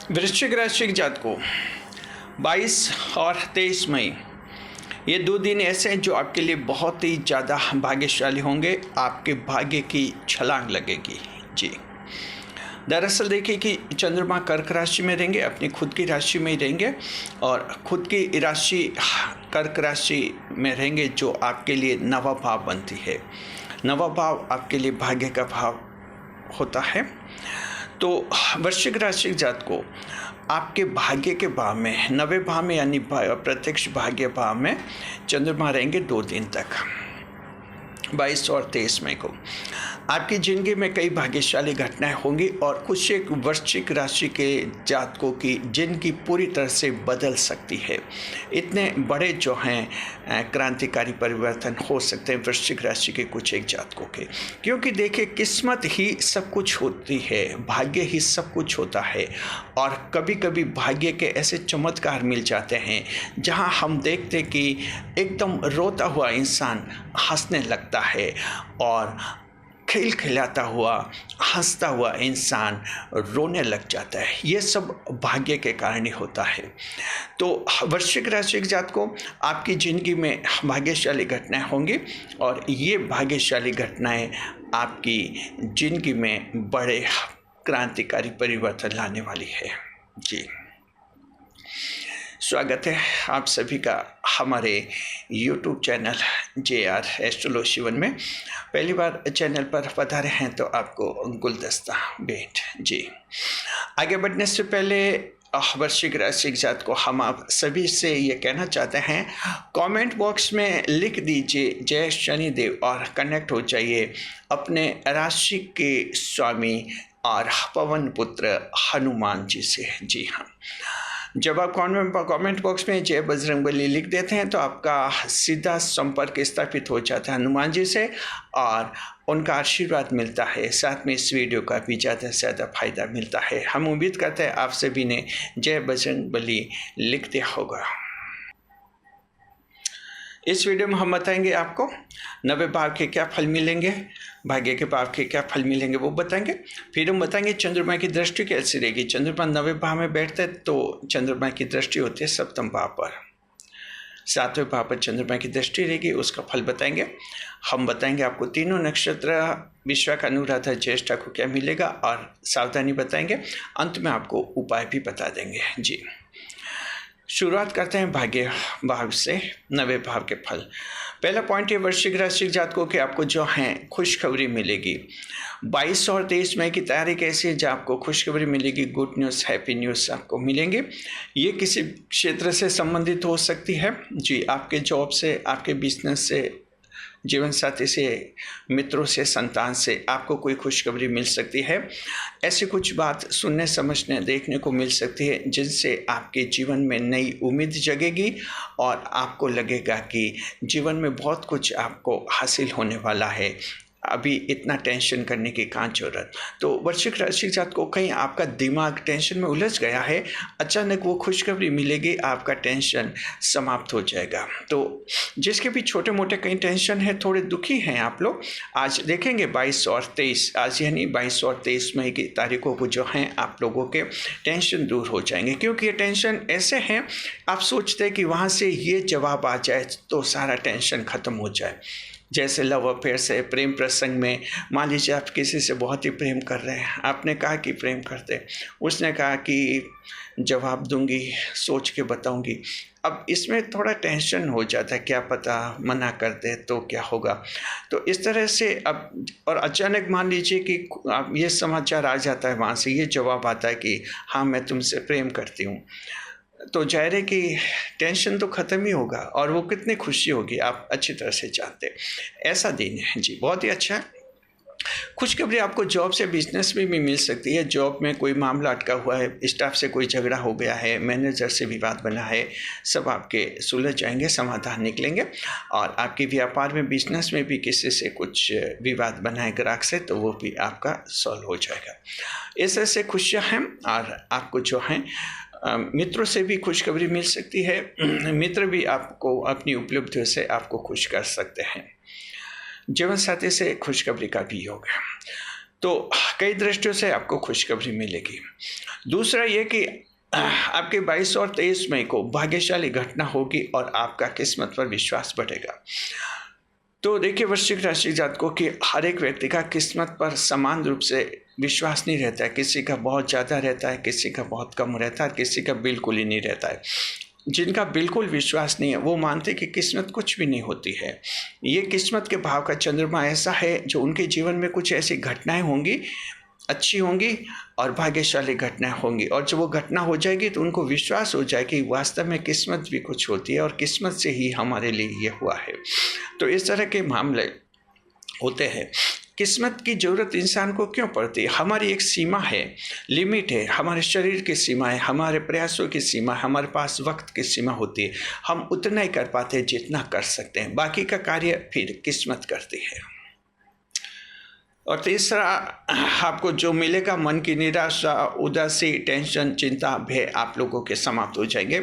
वृश्चिक राशि के जातकों 22 और 23 मई ये 2 दिन ऐसे हैं जो आपके लिए बहुत ही ज़्यादा भाग्यशाली होंगे। आपके भाग्य की छलांग लगेगी जी। दरअसल देखिए कि चंद्रमा कर्क राशि में रहेंगे, अपनी खुद की राशि में ही रहेंगे और खुद की राशि कर्क राशि में रहेंगे जो आपके लिए नवा भाव बनती है। नवा भाव आपके लिए भाग्य का भाव होता है। तो वृश्चिक राशि के जातकों आपके भाग्य के भाव में, नवे भाव में यानी प्रत्यक्ष भाग्य भाव में चंद्रमा रहेंगे 2 दिन तक, 22 और 23 मई को। आपकी ज़िंदगी में कई भाग्यशाली घटनाएं होंगी और कुछ एक वृश्चिक राशि के जातकों की जिंदगी पूरी तरह से बदल सकती है। इतने बड़े जो हैं क्रांतिकारी परिवर्तन हो सकते हैं वृश्चिक राशि के कुछ एक जातकों के, क्योंकि देखिए किस्मत ही सब कुछ होती है, भाग्य ही सब कुछ होता है। और कभी कभी भाग्य के ऐसे चमत्कार मिल जाते हैं जहां हम देखते कि एकदम रोता हुआ इंसान हंसने लगता है और खिलखिलाता हुआ हंसता हुआ इंसान रोने लग जाता है। ये सब भाग्य के कारण ही होता है। तो वृश्चिक राशि के जातकों आपकी ज़िंदगी में भाग्यशाली घटनाएं होंगी और ये भाग्यशाली घटनाएं आपकी ज़िंदगी में बड़े क्रांतिकारी परिवर्तन लाने वाली है जी। स्वागत है आप सभी का हमारे YouTube channel JR astrology Shivan में। पहली बार चैनल पर पधारे हैं तो आपको गुलदस्ता भेंट जी। आगे बढ़ने से पहले वृश्चिक राशि के जातकों हम आप सभी से ये कहना चाहते हैं, कमेंट बॉक्स में लिख दीजिए जय शनिदेव और कनेक्ट हो जाइए अपने राशि के स्वामी और पवन पुत्र हनुमान जी से। जी हाँ, जब आप कमेंट बॉक्स में जय बजरंगबली लिख देते हैं तो आपका सीधा संपर्क स्थापित हो जाता है हनुमान जी से और उनका आशीर्वाद मिलता है। साथ में इस वीडियो का भी ज़्यादा से ज़्यादा फायदा मिलता है। हम उम्मीद करते हैं आप सभी ने जय बजरंगबली लिख दिया होगा। इस वीडियो में हम बताएंगे आपको नवे भाव के क्या फल मिलेंगे, भाग्य के भाव के क्या फल मिलेंगे वो बताएंगे। फिर हम बताएंगे चंद्रमा की दृष्टि कैसी रहेगी। चंद्रमा नवे भाव में बैठते हैं तो चंद्रमा की दृष्टि होती है सप्तम भाव पर, 7वें भाव पर चंद्रमा की दृष्टि रहेगी, उसका फल बताएंगे। हम बताएंगे आपको तीनों नक्षत्र विशाखा अनुराधा ज्येष्ठा को क्या मिलेगा और सावधानी बताएंगे। अंत में आपको उपाय भी बता देंगे जी। शुरुआत करते हैं भाग्य भाव से, नवे भाव के फल। पहला पॉइंट है वृश्चिक राशि जातकों के आपको जो हैं खुशखबरी मिलेगी। 22 और 23 मई की तैयारी कैसी है, जब आपको खुशखबरी मिलेगी, गुड न्यूज़, हैप्पी न्यूज़ आपको मिलेंगे। ये किसी क्षेत्र से संबंधित हो सकती है जी, आपके जॉब से, आपके बिजनेस से, जीवन साथी से, मित्रों से, संतान से आपको कोई खुशखबरी मिल सकती है। ऐसी कुछ बात सुनने, समझने, देखने को मिल सकती है जिनसे आपके जीवन में नई उम्मीद जगेगी और आपको लगेगा कि जीवन में बहुत कुछ आपको हासिल होने वाला है। अभी इतना टेंशन करने की कहाँ जरूरत। तो वृश्चिक राशि जात को कहीं आपका दिमाग टेंशन में उलझ गया है, अचानक वो खुशखबरी मिलेगी, आपका टेंशन समाप्त हो जाएगा। तो जिसके भी छोटे मोटे कहीं टेंशन है, थोड़े दुखी हैं आप लोग, आज देखेंगे 22 और 23, आज यानी 22 और 23 मई की तारीखों को जो हैं आप लोगों के टेंशन दूर हो जाएंगे। क्योंकि ये टेंशन ऐसे हैं आप सोचते हैं कि वहाँ से ये जवाब आ जाए तो सारा टेंशन ख़त्म हो जाए। जैसे लव अफेयर से, प्रेम प्रसंग में, मान लीजिए आप किसी से बहुत ही प्रेम कर रहे हैं, आपने कहा कि प्रेम करते, उसने कहा कि जवाब दूंगी, सोच के बताऊंगी। अब इसमें थोड़ा टेंशन हो जाता है, क्या पता मना कर दे तो क्या होगा। तो इस तरह से अब और अचानक मान लीजिए कि अब ये समाचार आ जाता है, वहाँ से ये जवाब आता है कि हाँ मैं तुमसे प्रेम करती हूँ, तो जाहिर है कि टेंशन तो ख़त्म ही होगा और वो कितनी खुशी होगी आप अच्छी तरह से जानते हैं। ऐसा दिन है जी, बहुत ही अच्छा है। खुशखबरी आपको जॉब से, बिजनेस में भी मिल सकती है। जॉब में कोई मामला अटका हुआ है, स्टाफ से कोई झगड़ा हो गया है, मैनेजर से विवाद बना है, सब आपके सुलझ जाएंगे, समाधान निकलेंगे। और आपके व्यापार में, बिजनेस में भी किसी से कुछ विवाद बना है ग्राहक से, तो वो भी आपका सॉल्व हो जाएगा। इस तरह से खुशियाँ हैं। और आपको जो हैं मित्रों से भी खुशखबरी मिल सकती है। मित्र भी आपको अपनी उपलब्धियों से आपको खुश कर सकते हैं। जीवन साथी से खुशखबरी का भी योग है। तो कई दृष्टियों से आपको खुशखबरी मिलेगी। दूसरा ये कि आपके 22 और 23 मई को भाग्यशाली घटना होगी और आपका किस्मत पर विश्वास बढ़ेगा। तो देखिए वृश्चिक राशि जातकों की हर एक व्यक्ति का किस्मत पर समान रूप से विश्वास नहीं रहता है। किसी का बहुत ज़्यादा रहता है, किसी का बहुत कम रहता है, किसी का बिल्कुल ही नहीं रहता है। जिनका बिल्कुल विश्वास नहीं है वो मानते कि किस्मत कुछ भी नहीं होती है। ये किस्मत के भाव का चंद्रमा ऐसा है जो उनके जीवन में कुछ ऐसी घटनाएं होंगी, अच्छी होंगी और भाग्यशाली घटनाएं होंगी, और जब वो घटना हो जाएगी तो उनको विश्वास हो जाए कि वास्तव में किस्मत भी कुछ होती है और किस्मत से ही हमारे लिए ये हुआ है। तो इस तरह के मामले होते हैं। किस्मत की ज़रूरत इंसान को क्यों पड़ती है? हमारी एक सीमा है, लिमिट है, हमारे शरीर की सीमा है, हमारे प्रयासों की सीमा है, हमारे पास वक्त की सीमा होती है। हम उतना ही कर पाते हैं जितना कर सकते हैं, बाकी का कार्य फिर किस्मत करती है। और तीसरा, आपको जो मिलेगा, मन की निराशा, उदासी, टेंशन, चिंता, भय आप लोगों के समाप्त हो जाएंगे।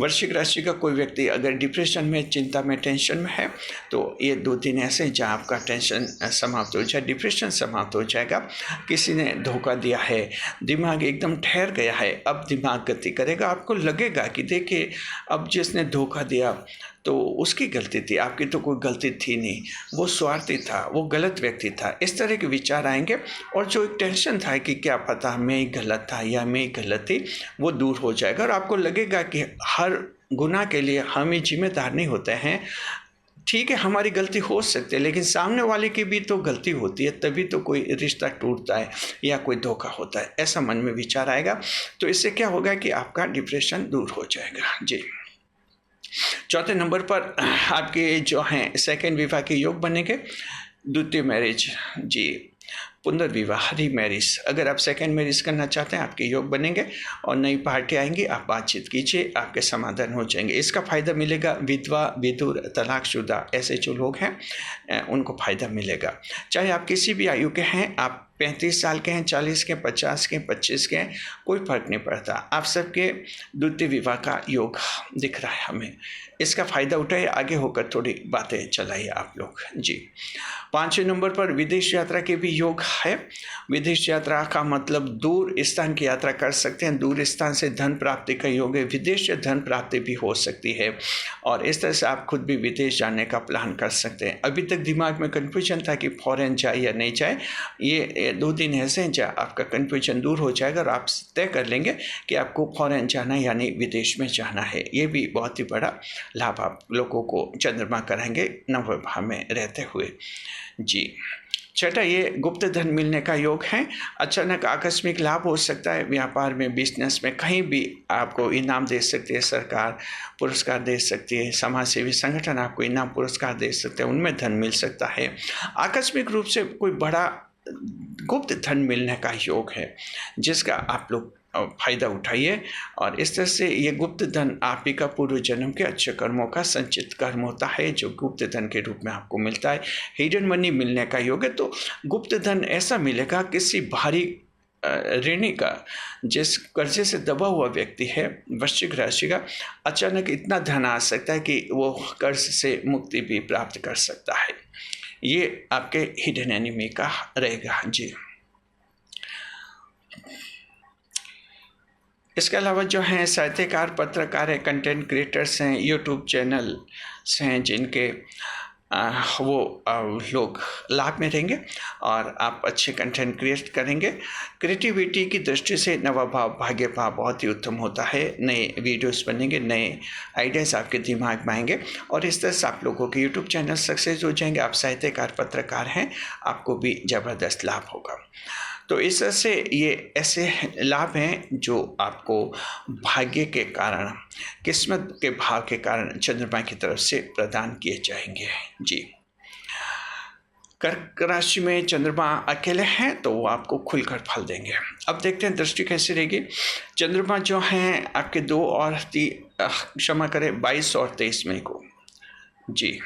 वृश्चिक राशि का कोई व्यक्ति अगर डिप्रेशन में, चिंता में, टेंशन में है तो ये 2 दिन ऐसे हैं जहाँ आपका टेंशन समाप्त हो जाए, डिप्रेशन समाप्त हो जाएगा। किसी ने धोखा दिया है, दिमाग एकदम ठहर गया है, अब दिमाग गति करेगा। आपको लगेगा कि देखिए अब जिसने धोखा दिया तो उसकी गलती थी, आपकी तो कोई गलती थी नहीं, वो स्वार्थी था, वो गलत व्यक्ति था। इस तरह के विचार आएंगे और जो एक टेंशन था कि क्या पता मैं ही गलत था या मैं ही गलत थी, वो दूर हो जाएगा। और आपको लगेगा कि हर गुनाह के लिए हम ही जिम्मेदार नहीं होते हैं। ठीक है, हमारी गलती हो सकती है, लेकिन सामने वाले की भी तो गलती होती है, तभी तो कोई रिश्ता टूटता है या कोई धोखा होता है। ऐसा मन में विचार आएगा। तो इससे क्या होगा कि आपका डिप्रेशन दूर हो जाएगा। जी। चौथे नंबर पर आपके जो हैं सेकंड विवाह के योग बनेंगे। द्वितीय मैरिज, जी, पुनर्विवाह, रीमैरिज, अगर आप सेकंड मैरिज करना चाहते हैं आपके योग बनेंगे और नई पार्टी आएंगी। आप बातचीत कीजिए, आपके समाधान हो जाएंगे। इसका फ़ायदा मिलेगा विधवा, विधुर, तलाकशुदा ऐसे जो लोग हैं उनको फ़ायदा मिलेगा। चाहे आप किसी भी आयु के हैं, आप 35 साल के हैं, 40 के, 50 के, 25 के हैं, कोई फर्क नहीं पड़ता। आप सबके द्वितीय विवाह का योग दिख रहा है हमें। इसका फ़ायदा उठाइए, आगे होकर थोड़ी बातें चलाइए आप लोग। जी। 5वें नंबर पर विदेश यात्रा के भी योग है। विदेश यात्रा का मतलब दूर स्थान की यात्रा कर सकते हैं। दूर स्थान से धन प्राप्ति का योग है, विदेश से धन प्राप्ति भी हो सकती है और इस तरह से आप खुद भी विदेश जाने का प्लान कर सकते हैं। अभी तक दिमाग में कन्फ्यूजन था कि फॉरेन जाए या नहीं जाए, ये 2 दिन ऐसे हैं जहाँ आपका कन्फ्यूजन दूर हो जाएगा और आप तय कर लेंगे कि आपको फॉरेन जाना है यानी विदेश में जाना है। ये भी बहुत ही बड़ा लाभ आप लोगों को चंद्रमा कराएंगे नवम भाव में रहते हुए। जी। छठा, ये गुप्त धन मिलने का योग है। अचानक आकस्मिक लाभ हो सकता है व्यापार में, बिजनेस में, कहीं भी आपको इनाम दे सकती है सरकार, पुरस्कार दे सकती है, समाज सेवी संगठन आपको इनाम पुरस्कार दे सकते हैं, उनमें धन मिल सकता है। आकस्मिक रूप से कोई बड़ा गुप्त धन मिलने का योग है जिसका आप लोग फायदा उठाइए और इस तरह से ये गुप्त धन आप ही का पूर्व जन्म के अच्छे कर्मों का संचित कर्म होता है जो गुप्त धन के रूप में आपको मिलता है। हिडन मनी मिलने का योग है। तो गुप्त धन ऐसा मिलेगा किसी भारी ऋणी का, जिस कर्जे से दबा हुआ व्यक्ति है वृश्चिक राशि का, अचानक इतना धन आ सकता है कि वो कर्ज से मुक्ति भी प्राप्त कर सकता है। ये आपके हिडन एनिमी का रहेगा। जी। इसके अलावा जो हैं साहित्यकार, पत्रकार हैं, कंटेंट क्रिएटर्स हैं, यूट्यूब चैनल्स हैं जिनके वो लोग लाभ में रहेंगे और आप अच्छे कंटेंट क्रिएट करेंगे। क्रिएटिविटी की दृष्टि से नवा भाव, भाग्य भाव बहुत ही उत्तम होता है। नए वीडियोस बनेंगे, नए आइडियाज़ आपके दिमाग में आएंगे और इस तरह से आप लोगों के यूट्यूब चैनल सक्सेस हो जाएंगे। आप साहित्यकार, पत्रकार हैं, आपको भी ज़बरदस्त लाभ होगा। तो इस तरह से ये ऐसे लाभ हैं जो आपको भाग्य के कारण, किस्मत के भाव के कारण चंद्रमा की तरफ से प्रदान किए जाएंगे। जी। कर्क राशि में चंद्रमा अकेले हैं तो वो आपको खुलकर फल देंगे। अब देखते हैं दृष्टि कैसी रहेगी। चंद्रमा जो हैं आपके 2 और 22 और 23 मई को। जी।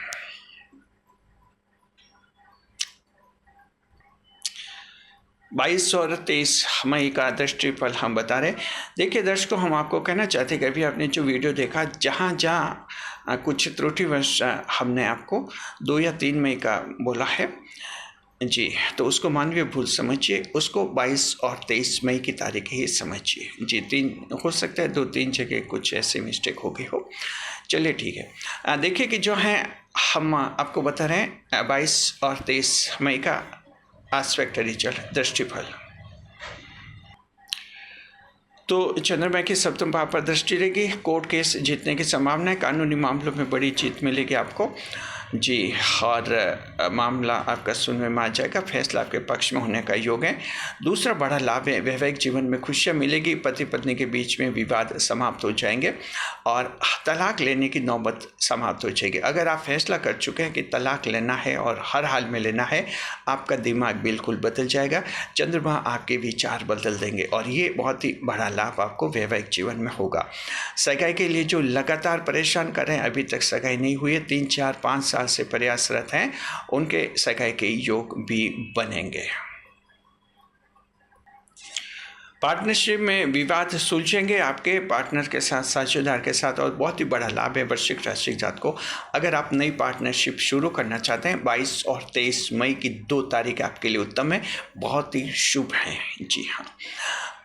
22 और 23 मई का दृष्टिफल हम बता रहे। देखिए दर्शकों, हम आपको कहना चाहते हैं कि अभी आपने जो वीडियो देखा, जहाँ जहाँ कुछ त्रुटिवश हमने आपको 2 या 3 मई का बोला है, जी, तो उसको मानवीय भूल समझिए, उसको 22 और 23 मई की तारीख ही समझिए। जी, 3 हो सकता है 2-3 जगह कुछ ऐसे मिस्टेक हो गई हो। चलिए ठीक है। देखिए कि जो है हम आपको बता रहे हैं 22 और 23 मई का एस्पेक्ट रिजल्ट दृष्टिफल। तो चंद्रमा की सप्तम भाव पर दृष्टि रहेगी। कोर्ट केस जीतने की संभावना है। कानूनी मामलों में बड़ी जीत मिलेगी आपको जी, और मामला आपका सुनने में आ जाएगा। फैसला आपके पक्ष में होने का योग है। दूसरा बड़ा लाभ है, वैवाहिक जीवन में खुशियाँ मिलेगी। पति पत्नी के बीच में विवाद समाप्त हो जाएंगे और तलाक लेने की नौबत समाप्त हो जाएगी। अगर आप फैसला कर चुके हैं कि तलाक लेना है और हर हाल में लेना है, आपका दिमाग बिल्कुल बदल जाएगा। चंद्रमा आपके विचार बदल देंगे और ये बहुत ही बड़ा लाभ आपको वैवाहिक जीवन में होगा। सगाई के लिए जो लगातार परेशान कर रहे हैं, अभी तक सगाई नहीं हुई है, 3, 4, 5 साल से प्रयासरत हैं, उनके सगाई के योग भी बनेंगे। पार्टनरशिप में विवाद सुलझेंगे आपके पार्टनर के साथ, साझेदार के साथ, और बहुत ही बड़ा लाभ है वृश्चिक राशि जात को। अगर आप नई पार्टनरशिप शुरू करना चाहते हैं, 22 और 23 मई की 2 तारीख आपके लिए उत्तम है, बहुत ही शुभ है। जी हाँ,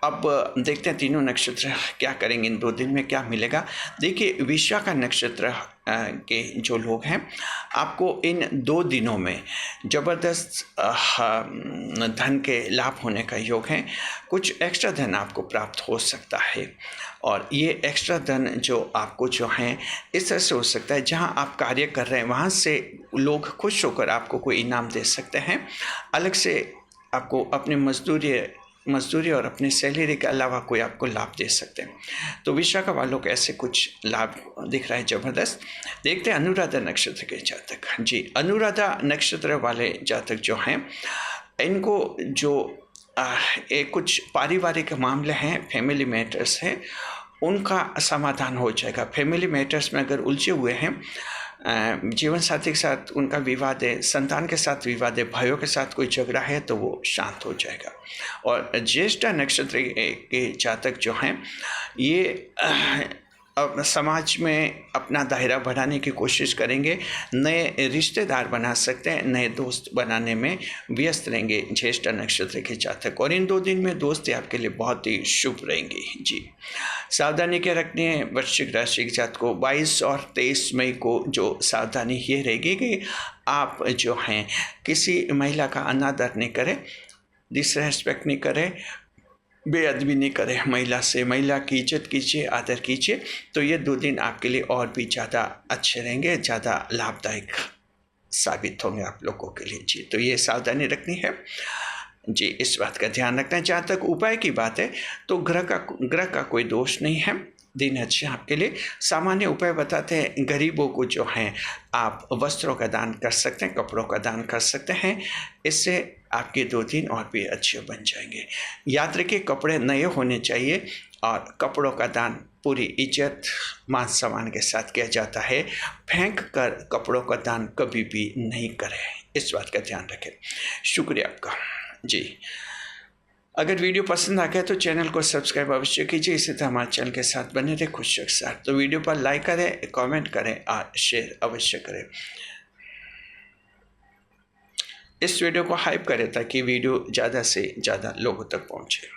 अब देखते हैं तीनों नक्षत्र क्या करेंगे इन 2 दिन में, क्या मिलेगा। देखिए, विशाखा नक्षत्र के जो लोग हैं, आपको इन 2 दिनों में ज़बरदस्त धन के लाभ होने का योग है। कुछ एक्स्ट्रा धन आपको प्राप्त हो सकता है और ये एक्स्ट्रा धन जो आपको जो है इस तरह से हो सकता है, जहाँ आप कार्य कर रहे हैं वहाँ से लोग खुश होकर आपको कोई इनाम दे सकते हैं। अलग से आपको अपने मजदूरी और अपनी सैलरी के अलावा कोई आपको लाभ दे सकते हैं। तो विशाखा वालों को ऐसे कुछ लाभ दिख रहा है ज़बरदस्त। देखते हैं अनुराधा नक्षत्र के जातक। जी, अनुराधा नक्षत्र वाले जातक जो हैं, इनको जो कुछ पारिवारिक मामले हैं, फैमिली मैटर्स हैं, उनका समाधान हो जाएगा। फैमिली मैटर्स में अगर उलझे हुए हैं, जीवन साथी के साथ उनका विवाद है, संतान के साथ विवाद है, भाइयों के साथ कोई झगड़ा है, तो वो शांत हो जाएगा। और ज्येष्ठा नक्षत्र के जातक जो हैं, ये समाज में अपना दायरा बढ़ाने की कोशिश करेंगे, नए रिश्तेदार बना सकते हैं, नए दोस्त बनाने में व्यस्त रहेंगे ज्येष्ठा नक्षत्र के जातक। और इन 2 दिन में दोस्ती आपके लिए बहुत ही शुभ रहेंगी। जी, सावधानी क्या रखनी है वृश्चिक राशि के जातक को। 22 और 23 मई को जो सावधानी ये रहेगी कि आप जो हैं किसी महिला का अनादर नहीं करें, डिसरेस्पेक्ट नहीं करें, बेअदबी नहीं करें महिला से। महिला की इज्जत कीजिए, आदर कीजिए, तो ये 2 दिन आपके लिए और भी ज़्यादा अच्छे रहेंगे, ज़्यादा लाभदायक साबित होंगे आप लोगों के लिए। जी, तो ये सावधानी रखनी है। जी, इस बात का ध्यान रखना है। जहाँ तक उपाय की बात है, तो ग्रह का कोई दोष नहीं है, दिन अच्छे आपके लिए। सामान्य उपाय बताते हैं, गरीबों को जो हैं आप वस्त्रों का दान कर सकते हैं, कपड़ों का दान कर सकते हैं, इससे आपके 2 दिन और भी अच्छे बन जाएंगे। यात्री के कपड़े नए होने चाहिए और कपड़ों का दान पूरी इज्जत मान सम्मान के साथ किया जाता है। फेंक कर कपड़ों का दान कभी भी नहीं करें, इस बात का ध्यान रखें। शुक्रिया आपका। जी, अगर वीडियो पसंद आ गया तो चैनल को सब्सक्राइब अवश्य कीजिए। इसी तरह हमारे चैनल के साथ बने रहे खुश के साथ। तो वीडियो पर लाइक करें, कमेंट करें और शेयर अवश्य करें। इस वीडियो को हाइप करें ताकि वीडियो ज़्यादा से ज़्यादा लोगों तक पहुँचे।